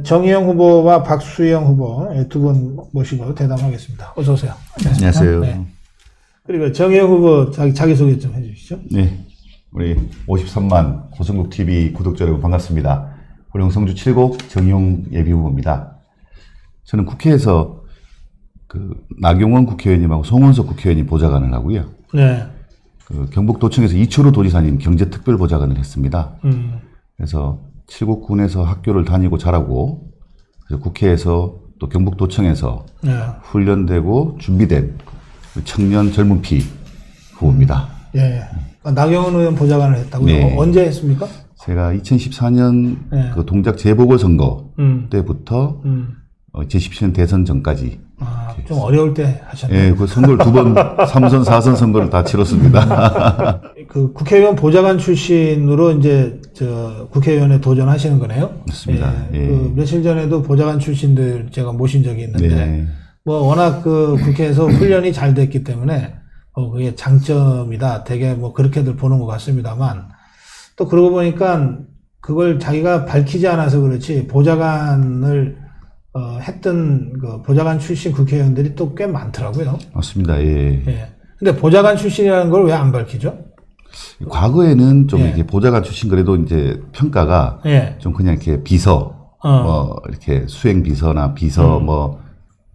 정의용 후보와 박수영 후보 두 분 모시고 대담하겠습니다. 어서 오세요. 안녕하세요. 네. 그리고 정의용 후보 자기소개 좀 해주시죠. 네, 우리 53만 고성국 TV 구독자 여러분 반갑습니다. 고령 성주 7곡 정의용 예비후보입니다. 저는 국회에서 나경원 국회의원님하고 송원석 국회의원이 보좌관을 하고요. 네. 경북도청에서 이철우 도지사님 경제특별보좌관을 했습니다. 그래서 칠곡군에서 학교를 다니고 자라고, 그래서 국회에서 또 경북도청에서 네. 훈련되고 준비된 청년 젊은 피 후보입니다. 예. 나경원 의원 보좌관을 했다고요? 네. 언제 했습니까? 제가 2014년 네. 동작 재보궐선거 때부터 2017년 대선 전까지. 좀 어려울 때 하셨네요. 예, 그 선거를 두 번, 3선, 4선 선거를 다 치렀습니다. 국회의원 보좌관 출신으로 이제 국회의원에 도전하시는 거네요. 맞습니다. 예. 며칠 전에도 보좌관 출신들 제가 모신 적이 있는데, 네. 뭐 워낙 국회에서 훈련이 잘 됐기 때문에 그게 장점이다. 되게 뭐 그렇게들 보는 것 같습니다만, 또 그러고 보니까 그걸 자기가 밝히지 않아서 그렇지 보좌관을 했던 보좌관 출신 국회의원들이 또 꽤 많더라고요. 맞습니다. 예. 예. 근데 보좌관 출신이라는 걸 왜 안 밝히죠? 과거에는 좀 예. 이렇게 보좌관 출신 그래도 이제 평가가 예. 좀 그냥 이렇게 비서, 뭐 이렇게 수행 비서나 비서 뭐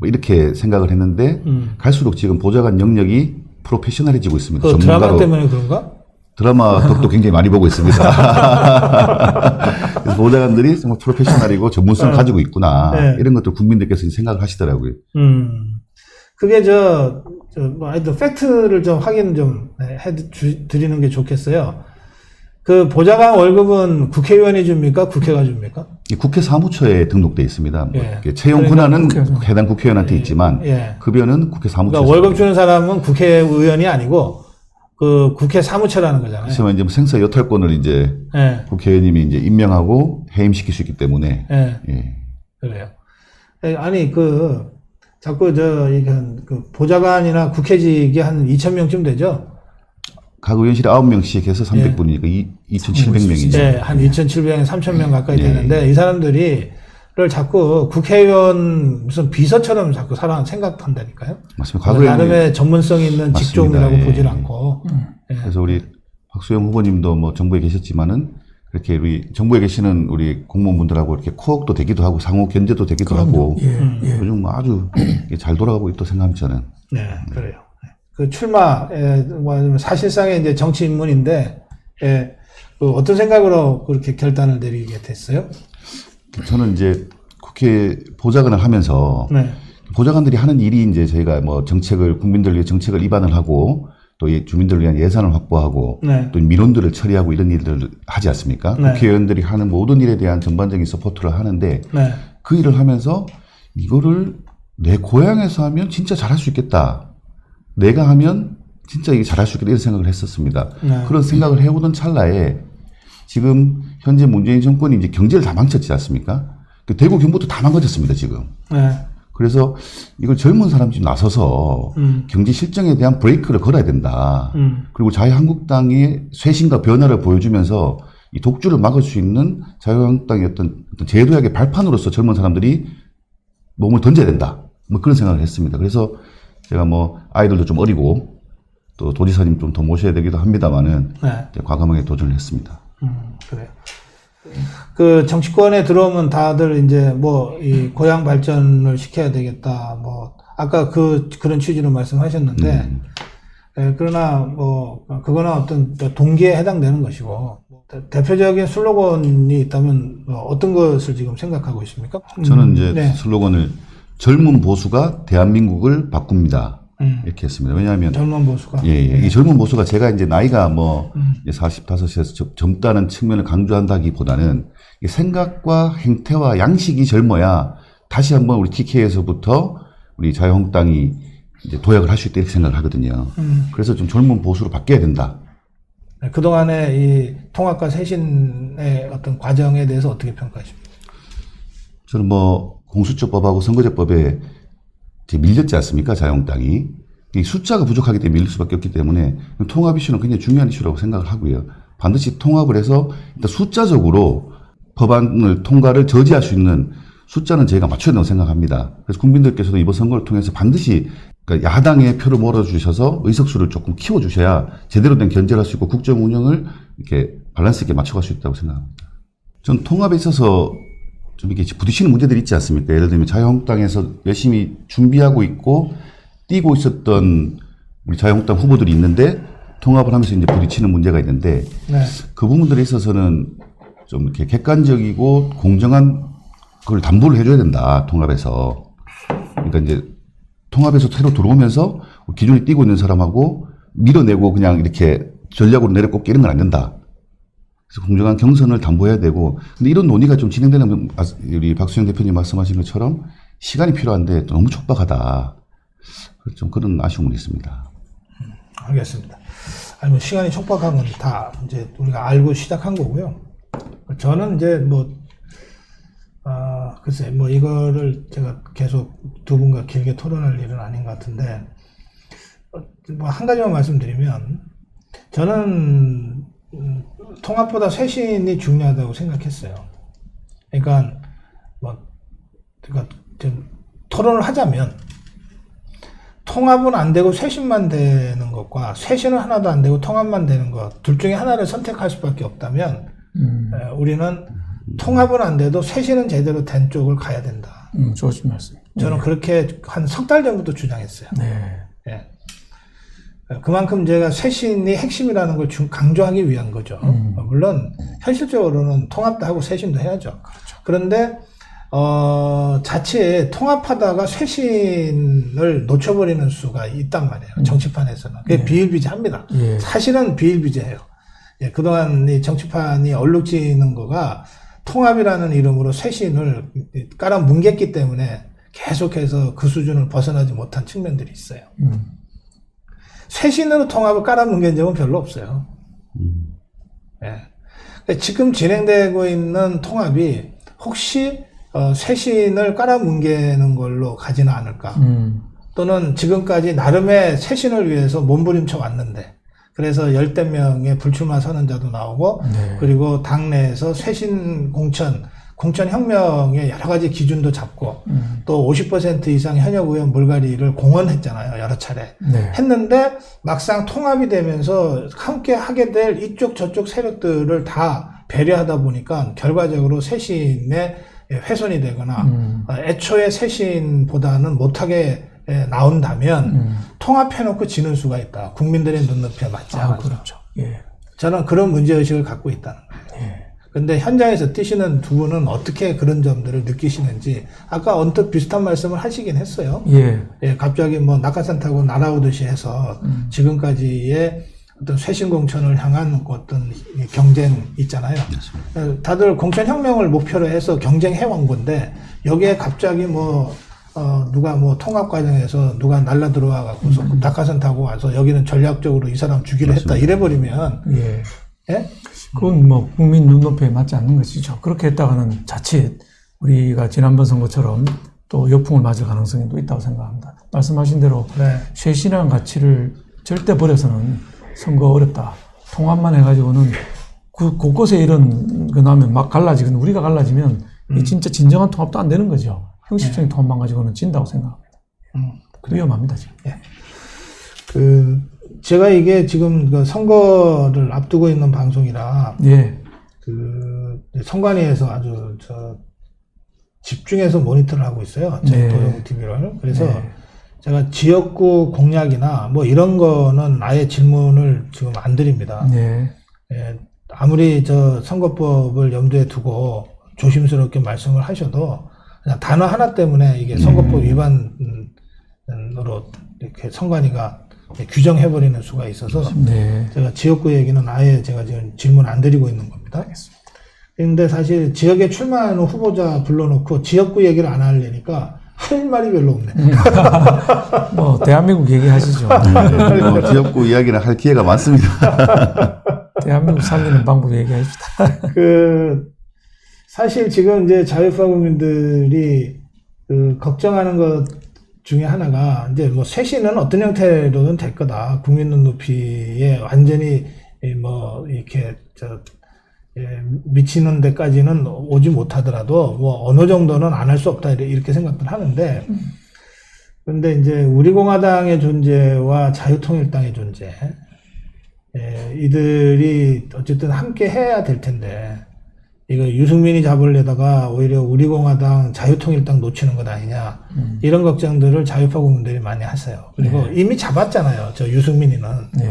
이렇게 생각을 했는데 갈수록 지금 보좌관 영역이 프로페셔널해지고 있습니다. 그 드라마 때문에 그런가? 드라마 덕도 굉장히 많이 보고 있습니다. 그래서 보좌관들이 정말 프로페셔널이고 전문성을 가지고 있구나. 네. 이런 것들 국민들께서 생각을 하시더라고요. 그게 뭐 하여튼 팩트를 좀 확인 좀 해드리는 게 좋겠어요. 그 보좌관 월급은 국회의원이 줍니까? 국회가 줍니까? 국회 사무처에 등록돼 있습니다. 뭐 예. 이렇게 채용 그러니까 권한은 해당 국회의원한테 예. 있지만 예. 급여는 국회 사무처. 그러니까 월급 주는 사람은 국회의원이 아니고 국회 사무처라는 거잖아요. 그렇지만 이제 생사 여탈권을 이제 예. 국회의원님이 이제 임명하고 해임시킬 수 있기 때문에. 예. 예. 그래요. 아니 자꾸 보좌관이나 국회직이 한 2,000명쯤 되죠? 각 의원실에 9명씩 해서 300분이니까 2,700명이죠. 네, 한 2,700명, 3,000명 가까이 예. 되는데 이 사람들이 자꾸 국회의원 무슨 비서처럼 자꾸 생각한다니까요. 맞습니다. 과거에 나름의 전문성 있는 맞습니다. 직종이라고 예. 보질 않고. 예. 그래서 우리 박수영 후보님도 뭐 정부에 계셨지만은 그렇게 우리 정부에 계시는 우리 공무원분들하고 이렇게 코업도 되기도 하고 상호 견제도 되기도 하고 요즘 뭐 아주 잘 돌아가고 있다고 생각합니다. 저는. 네, 그래요. 그 출마에 사실상의 이제 정치 입문인데 어떤 생각으로 그렇게 결단을 내리게 됐어요? 저는 이제 국회 보좌관을 하면서 네. 보좌관들이 하는 일이 이제 저희가 뭐 국민들을 위해 정책을 입안을 하고 또 주민들을 위한 예산을 확보하고 네. 또 민원들을 처리하고 이런 일들을 하지 않습니까? 네. 국회의원들이 하는 모든 일에 대한 전반적인 서포트를 하는데 네. 그 일을 하면서 이거를 내 고향에서 하면 진짜 잘할 수 있겠다. 내가 하면 진짜 이게 잘할 수 있겠다 이런 생각을 했었습니다. 네. 그런 생각을 해오던 찰나에 지금 현재 문재인 정권이 이제 경제를 다 망쳤지 않습니까? 대구 경북도 다 망가졌습니다, 지금. 네. 그래서 이걸 젊은 사람이 좀 나서서 경제 실정에 대한 브레이크를 걸어야 된다. 그리고 자유한국당의 쇄신과 변화를 보여주면서 이 독주를 막을 수 있는 자유한국당의 어떤 제도약의 발판으로서 젊은 사람들이 몸을 던져야 된다. 뭐 그런 생각을 했습니다. 그래서 제가 뭐 아이들도 좀 어리고 또 도지사님 좀 더 모셔야 되기도 합니다만은 네. 과감하게 도전을 했습니다. 그래요. 정치권에 들어오면 다들 이제 이 고향 발전을 시켜야 되겠다. 아까 그런 취지로 말씀하셨는데, 그러나 그거는 어떤 동기에 해당되는 것이고, 대표적인 슬로건이 있다면 어떤 것을 지금 생각하고 있습니까? 저는 이제 네. 슬로건을 젊은 보수가 대한민국을 바꿉니다. 이렇게 했습니다. 왜냐하면 젊은 보수가. 이 젊은 보수가 제가 이제 나이가 45에서 젊다는 측면을 강조한다기보다는 이 생각과 행태와 양식이 젊어야 다시 한번 우리 TK에서부터 우리 자유한국당이 이제 도약을 할 수 있다 이렇게 생각을 하거든요. 그래서 좀 젊은 보수로 바뀌어야 된다. 그동안의 이 통합과 쇄신의 어떤 과정에 대해서 어떻게 평가하십니까? 저는 공수처법하고 선거제법에 밀렸지 않습니까? 자유한국당이. 이 숫자가 부족하기 때문에 밀릴 수밖에 없기 때문에 통합 이슈는 굉장히 중요한 이슈라고 생각을 하고요. 반드시 통합을 해서 일단 숫자적으로 법안을 통과를 저지할 수 있는 숫자는 저희가 맞춰야 된다고 생각합니다. 그래서 국민들께서도 이번 선거를 통해서 반드시 그러니까 야당의 표를 몰아주셔서 의석수를 조금 키워주셔야 제대로 된 견제를 할 수 있고 국정 운영을 이렇게 밸런스 있게 맞춰갈 수 있다고 생각합니다. 전 통합에 있어서 좀 이렇게 부딪히는 문제들이 있지 않습니까? 예를 들면 자유한국당에서 열심히 준비하고 있고 뛰고 있었던 우리 자유한국당 후보들이 있는데 통합을 하면서 이제 부딪히는 문제가 있는데 네. 그 부분들에 있어서는 좀 이렇게 객관적이고 공정한 그걸 담보를 해줘야 된다, 통합에서. 그러니까 이제 통합에서 새로 들어오면서 기존에 뛰고 있는 사람하고 밀어내고 그냥 이렇게 전략으로 내려꼽기 이런 건 안 된다. 그래서 공정한 경선을 담보해야 되고, 근데 이런 논의가 좀 진행되는, 우리 박수영 대표님 말씀하신 것처럼 시간이 필요한데 너무 촉박하다. 좀 그런 아쉬움은 있습니다. 알겠습니다. 아니, 뭐, 시간이 촉박한 건 다 이제 우리가 알고 시작한 거고요. 저는 이제 글쎄, 이거를 제가 계속 두 분과 길게 토론할 일은 아닌 것 같은데, 한 가지만 말씀드리면, 저는, 통합보다 쇄신이 중요하다고 생각했어요. 그러니까, 좀 토론을 하자면, 통합은 안 되고 쇄신만 되는 것과 쇄신은 하나도 안 되고 통합만 되는 것, 둘 중에 하나를 선택할 수밖에 없다면, 우리는 통합은 안 돼도 쇄신은 제대로 된 쪽을 가야 된다. 좋으신 말씀. 저는 그렇게 한 석 달 전부터 주장했어요. 네. 예. 그만큼 제가 쇄신이 핵심이라는 걸 강조하기 위한 거죠. 물론 현실적으로는 통합도 하고 쇄신도 해야죠. 그렇죠. 그런데 자칫 통합하다가 쇄신을 놓쳐버리는 수가 있단 말이에요. 정치판에서는. 그게 비일비재합니다. 예. 사실은 비일비재해요. 예, 그동안 이 정치판이 얼룩지는 거가 통합이라는 이름으로 쇄신을 깔아뭉갰기 때문에 계속해서 그 수준을 벗어나지 못한 측면들이 있어요. 쇄신으로 통합을 깔아뭉갠 적은 별로 없어요. 예. 지금 진행되고 있는 통합이 혹시 쇄신을 깔아뭉개는 걸로 가지는 않을까. 또는 지금까지 나름의 쇄신을 위해서 몸부림쳐 왔는데 그래서 10대 명의 불출마 선언자도 나오고 네. 그리고 당내에서 쇄신 공천 혁명의 여러 가지 기준도 잡고 또 50% 이상 현역 의원 물갈이를 공언했잖아요. 여러 차례. 네. 했는데 막상 통합이 되면서 함께 하게 될 이쪽 저쪽 세력들을 다 배려하다 보니까 결과적으로 쇄신에 훼손이 되거나 애초에 쇄신보다는 못하게 나온다면 통합해놓고 지는 수가 있다. 국민들의 눈높이에 맞지 않아서. 그렇죠. 예. 저는 그런 문제의식을 갖고 있다는 거예요. 예. 근데 현장에서 뛰시는 두 분은 어떻게 그런 점들을 느끼시는지 아까 언뜻 비슷한 말씀을 하시긴 했어요. 예. 예, 갑자기 낙하산 타고 날아오듯이 해서 지금까지의 어떤 쇄신 공천을 향한 어떤 경쟁 있잖아요. 다들 공천혁명을 목표로 해서 경쟁해온 건데 여기에 갑자기 누가 통합 과정에서 누가 날라 들어와갖고서 낙하산 타고 와서 여기는 전략적으로 이 사람 주기로 했다 이래버리면 예. 예? 그건 국민 눈높이에 맞지 않는 것이죠. 그렇게 했다가는 자칫 우리가 지난번 선거처럼 또 역풍을 맞을 가능성이 또 있다고 생각합니다. 말씀하신 대로 네. 쇄신이라는 가치를 절대 버려서는 선거 어렵다. 통합만 해가지고는 곳곳에 이런 거 나면 막 갈라지건 우리가 갈라지면 이 진짜 진정한 통합도 안 되는 거죠. 형식적인 통합만 가지고는 진다고 생각합니다. 위험합니다, 지금. 예. 제가 이게 지금 선거를 앞두고 있는 방송이라, 예. 선관위에서 아주 집중해서 모니터를 하고 있어요. 저희 네. 도정 TV를. 그래서 네. 제가 지역구 공약이나 이런 거는 아예 질문을 지금 안 드립니다. 네. 예, 아무리 선거법을 염두에 두고 조심스럽게 말씀을 하셔도 그냥 단어 하나 때문에 이게 선거법 위반으로 이렇게 선관위가 규정해버리는 수가 있어서 네. 제가 지역구 얘기는 아예 제가 지금 질문 안 드리고 있는 겁니다. 알겠습니다. 그런데 사실 지역에 출마하는 후보자 불러놓고 지역구 얘기를 안 하려니까 할 말이 별로 없네. 대한민국 얘기하시죠. 지역구 이야기는 할 기회가 많습니다. 대한민국 살리는 방법 얘기합시다. 사실 지금 이제 자유파 국민들이 걱정하는 것 중에 하나가 이제 쇄신은 어떤 형태로든 될 거다. 국민 눈높이에 완전히 이렇게 미치는 데까지는 오지 못하더라도 뭐 어느 정도는 안 할 수 없다 이렇게 생각을 하는데, 그런데 이제 우리공화당의 존재와 자유통일당의 존재, 이들이 어쨌든 함께 해야 될 텐데, 이거 유승민이 잡으려다가 오히려 우리공화당, 자유통일당 놓치는 것 아니냐, 이런 걱정들을 자유파 국민들이 많이 하세요. 그리고 이미 잡았잖아요. 저 유승민이는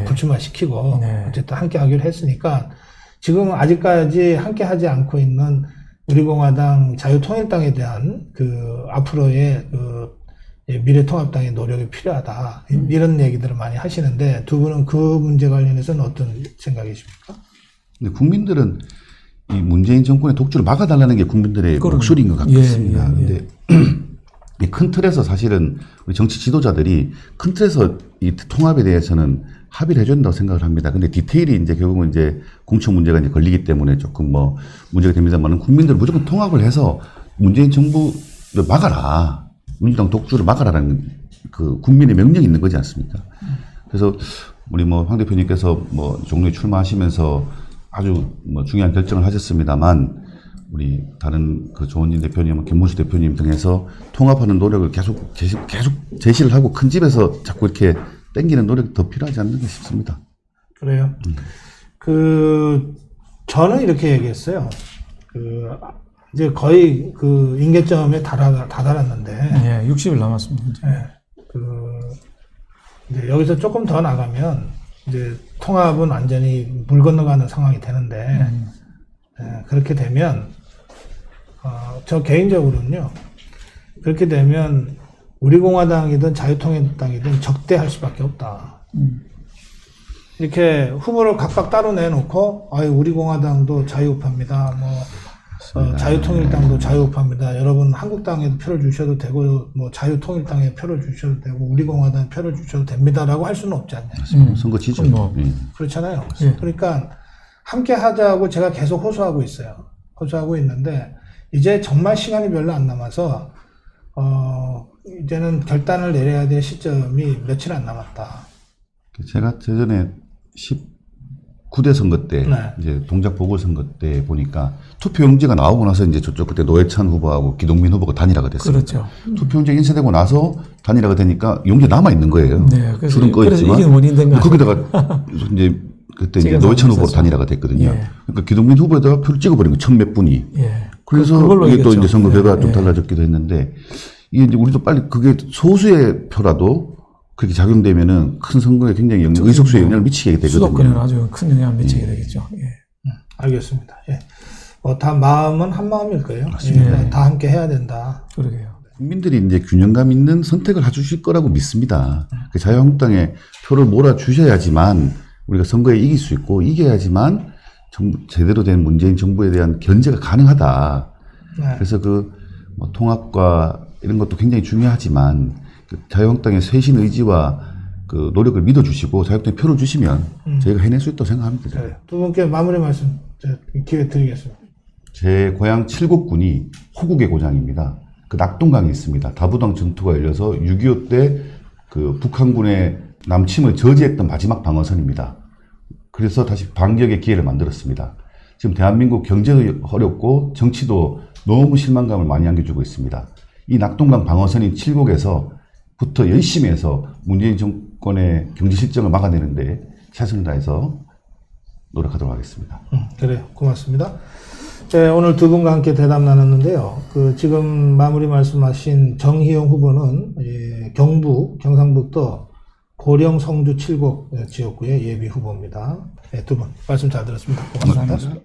불출마시키고 어쨌든 함께 하기로 했으니까 지금 아직까지 함께 하지 않고 있는 우리공화당, 자유통일당에 대한 그 앞으로의 그 미래통합당의 노력이 필요하다, 이런 얘기들을 많이 하시는데, 두 분은 그 문제 관련해서는 어떤 생각이십니까? 근데 국민들은 이 문재인 정권의 독주를 막아달라는 게 국민들의 목소리인 것 같습니다. 그런데 이 큰 틀에서 사실은 우리 정치 지도자들이 큰 틀에서 이 통합에 대해서는 합의를 해줘야 된다고 생각을 합니다. 근데 디테일이 이제 결국은 이제 공천 문제가 이제 걸리기 때문에 조금 뭐 문제가 됩니다만은, 국민들은 무조건 통합을 해서 문재인 정부를 막아라, 민주당 독주를 막아라라는 그 국민의 명령이 있는 거지 않습니까? 그래서 우리 뭐 황 대표님께서 뭐 종로에 출마하시면서 아주 뭐 중요한 결정을 하셨습니다만, 우리 다른 그 조원진 대표님, 김문수 대표님 등에서 통합하는 노력을 계속 제시를 하고 큰 집에서 자꾸 이렇게 땡기는 노력이 더 필요하지 않는가 싶습니다. 그래요. 저는 이렇게 얘기했어요. 이제 거의 그 임계점에 다다랐는데. 60일 남았습니다. 이제 여기서 조금 더 나가면 이제 통합은 완전히 물 건너가는 상황이 되는데, 그렇게 되면, 저 개인적으로는요, 그렇게 되면 우리공화당이든 자유통일당이든 적대할 수밖에 없다. 이렇게 후보를 각각 따로 내놓고, 우리공화당도 자유우파입니다. 자유통일당도 자유우파입니다. 여러분 한국당에도 표를 주셔도 되고, 뭐 자유통일당에 표를 주셔도 되고, 우리공화당에 표를 주셔도 됩니다라고 할 수는 없지 않냐. 선거 지죠. 그렇잖아요. 그러니까 함께 하자고 제가 계속 호소하고 있어요. 호소하고 있는데, 이제 정말 시간이 별로 안 남아서 이제는 결단을 내려야 될 시점이 며칠 안 남았다. 제가 예전에 19대 선거 때, 이제 동작 보궐선거 때 보니까 투표용지가 나오고 나서 이제 저쪽 그때 노회찬 후보하고 기동민 후보가 단일화가 됐습니다. 그렇죠. 투표용지 인쇄되고 나서 단일화가 되니까 용지 남아 있는 거예요. 그래서 줄은 꺼 있지만 이게 원인 된 거 거기다가 이제 그때 이제 노회찬 후보로 단일화가 됐거든요. 그러니까 기동민 후보에다가 표를 찍어버린 거, 1000몇 분이. 그래서 이게 또 이제 선거 결과가 좀 달라졌기도 했는데, 이게 이제 우리도 빨리 그게 소수의 표라도 그렇게 작용되면은 큰 선거에 굉장히 의석수에 영향을 미치게 되거든요. 수도권에는 아주 큰 영향을 미치게 되겠죠. 알겠습니다. 다 마음은 한 마음일 거예요. 다 함께 해야 된다. 그러게요. 국민들이 이제 균형감 있는 선택을 해주실 거라고 믿습니다. 그 자유한국당에 표를 몰아주셔야지만 우리가 선거에 이길 수 있고, 이겨야지만 제대로 된 문재인 정부에 대한 견제가 가능하다. 그래서 뭐 통합과 이런 것도 굉장히 중요하지만, 그 자유한국당의 쇄신 의지와 그 노력을 믿어주시고 자유한국당에 표를 주시면 저희가 해낼 수 있다고 생각합니다. 두 분께 마무리 말씀 기회 드리겠습니다. 제 고향 칠곡군이 호국의 고장입니다. 그 낙동강이 있습니다. 다부당 전투가 열려서 6.25 때 그 북한군의 남침을 저지했던 마지막 방어선입니다. 그래서 다시 반격의 기회를 만들었습니다. 지금 대한민국 경제도 어렵고 정치도 너무 실망감을 많이 안겨주고 있습니다. 이 낙동강 방어선인 칠곡에서부터 열심히 해서 문재인 정권의 경제 실정을 막아내는데 최선을 다해서 노력하도록 하겠습니다. 그래요. 고맙습니다. 오늘 두 분과 함께 대담 나눴는데요. 지금 마무리 말씀하신 정희용 후보는 경상북도 고령 성주 칠곡 지역구의 예비 후보입니다. 두 분 말씀 잘 들었습니다. 고맙습니다.